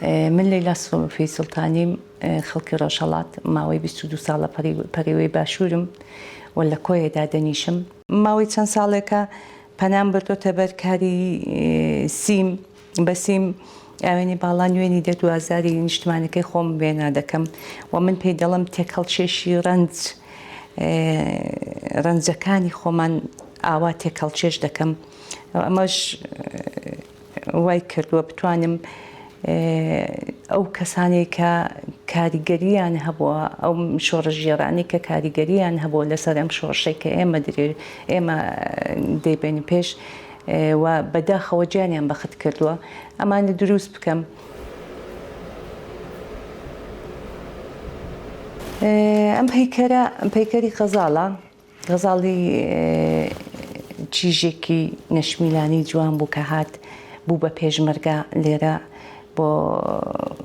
من لەیلا سۆفی سڵتانیم خەڵکی ڕۆژهەڵات ماوەی 22 ساڵە پەرێوەی باشوورم و لە کۆیەدا دەنیشم. ماوەی چەند ساڵێکە پەنام بردۆتە بەر کاری سیم بە سیم ئاوێنی باڵا نوێنی دەدوازاری نیشتمانەکەی خۆم وێنا دەکەم و من پێی دەڵم تێکەڵچێشی ڕەنجەکانی خۆمان ئاوا تێکەڵچێش دەکەم. ئەمەش وای کردووە بتوانم ئەو کەسانی کە کاریگەریان هەبووە ئەو شۆڕژێڕانی کە کاریگەریان هەبووە لەسەر ئەم شۆڕشەی کە ئێمە دەیبێن پێش و بەداخەوە گیانیان بەخت کردووە ئەمانە دروست بکەم. ئەم پەیکەری غەزاڵە غەزاڵی چیژێکی نەشمیلانی جوان بوو کە هات بوو بە پێشمەرگە لێرە بۆ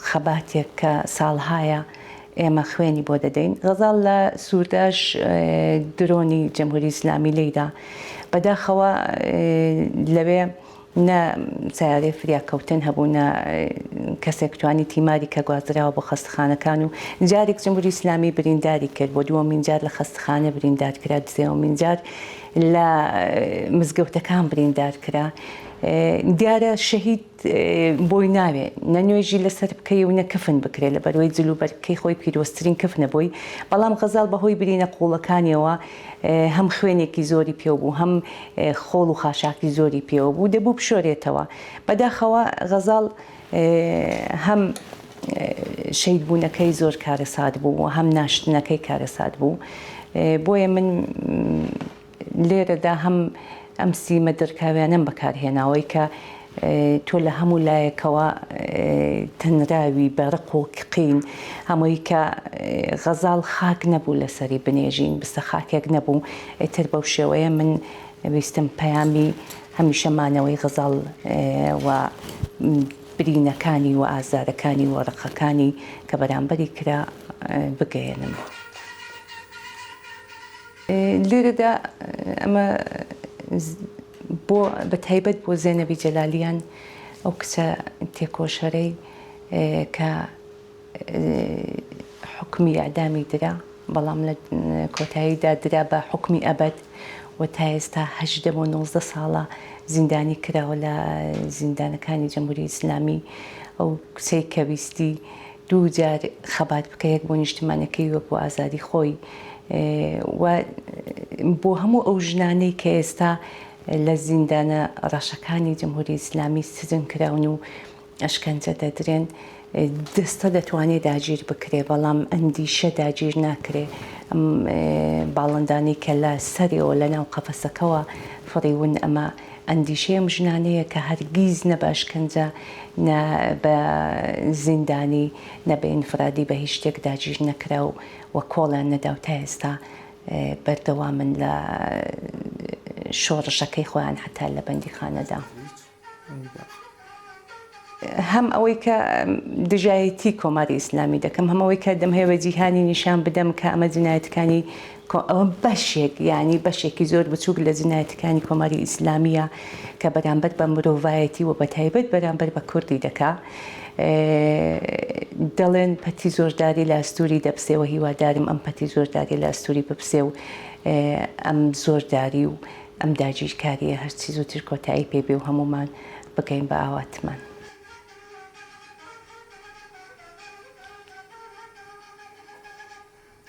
خەباتێک کە ساڵهایە ئێمە خوێنی بۆ دەدەین. غەزاڵ لە سوورداش درۆنی جەمهوری ئیسلامی لێیدا بەداخەوە لەوێ نە سیارەی فریاکەوتن هەبوو نە کەسێک توانی تیماری کە گوازراوە بۆ خەستەخانەکان و جارێک جەمهوری ئیسلامی برینداری کرد بۆ دووەمین جار لە خەستەخانە بریندار کرا سێوەمین جار لە مزگەوتەکان بریندار کرا. دیارە شەهید بۆی ناوێ نە نوێژی لەسەر بکەی و نە کفن بکرێت لە بەرەوەی جلوبەرکەی خۆی پیرۆستترین کفنە بووی. بەڵام غەزاڵ بەهۆی برینە قوڵەکانیەوە هەم خوێنێکی زۆری پێ بوو هەم خۆڵ و خاشاکی زۆری پێوە بوو دەبوو بشۆرێتەوە. بەداخەوە غەزاڵ هەم شەید بوونەکەی زۆر کارەسات بوو و هەم ناشتنەکەی کارەسات بوو. بۆیە من لێرەدا هەم ئەم سیمە دەرکاویانم بەکارهێناوەی کە تۆ لە هەموو لایەکەوە تەنراوی بەڕق و قین هەمووی کە غەزاڵ خاک نەبوو لەسەری بنێژین بستە خاکێک نەبوو. ئیتر بەو شێوەیە من ویستم پەیامی هەمیشەمانەوەی غەزاڵ و برینەکانی و ئازارەکانی و ڕقەکانی کە بەرامبەری کرا بگەێنم. لێرەدا ئەمە بۆ بەتایبەت بۆ زێنەبی جەلالیان ئەو کچە تێکۆشەرەی کە حکمی ئەعدامی درا بەڵام لە کۆتاییدا درا بە حکمی ئەبەد و تا ئێستا 18 بۆ 19 ساڵە زیندانی کراوە لە زیندانەکانی جەمهوری ئیسلامی. ئەو کچەی کە ویستی دوو جار خەبات بکە یەک بۆ نیشتمانەکەی وەک بۆ ئازادی خۆی و بۆ هەموو ئەو ژنانەی کە ئێستا لە زیندانە ڕەشەکانی جەمهوری ئیسلامی سزن کراون و ئەشکەنجە دەدرێن دەستە دەتوانێت داگیر بکرێ بەڵام ئەندیشە داگیر ناکرێ. ئەم باڵندانی کە لە سەرەوە لە ناو قەفەسەکەەوە فڕیون ئەمە ئەندیشەیە ژنانەیە کە هەرگیز نە بە ئەشکەنجە نە بە زیندانی نە بە ئینفرادی بە هیچ شتێک داگیر نەکرا و کۆڵیان نەدا و تا ئێستا بەردەوامن لە شۆڕشەکەی خۆیان هەتا لە بەندیخانەدا. هەم ئەوەی کە دژایەتی کۆماری ئیسلامی دەکەم هەمەوەی کە دەم هەیە جیهانی نیشان بدەم کە ئەمە جنایەتەکانی ئەوە بەشێک ینی بەشێکی زۆر بچووک لە جنایەتەکانی کۆماری ئیسلامیە کە بەرامبەر بە مرۆڤایەتی و بەتایبەت بەرامبەر بە کوردی دەکا. دەڵێن پەتی زۆرداری لە ئەستوری دەبسێەوە هیوادارم ئەم پەتی زۆرداری لە ئەستوری بپسێ و ئەم زۆرداری و ئەم داگیرکاریە هەرچی زووتر کۆتایی پێبێ و هەمومان بگەین بە ئاواتمان.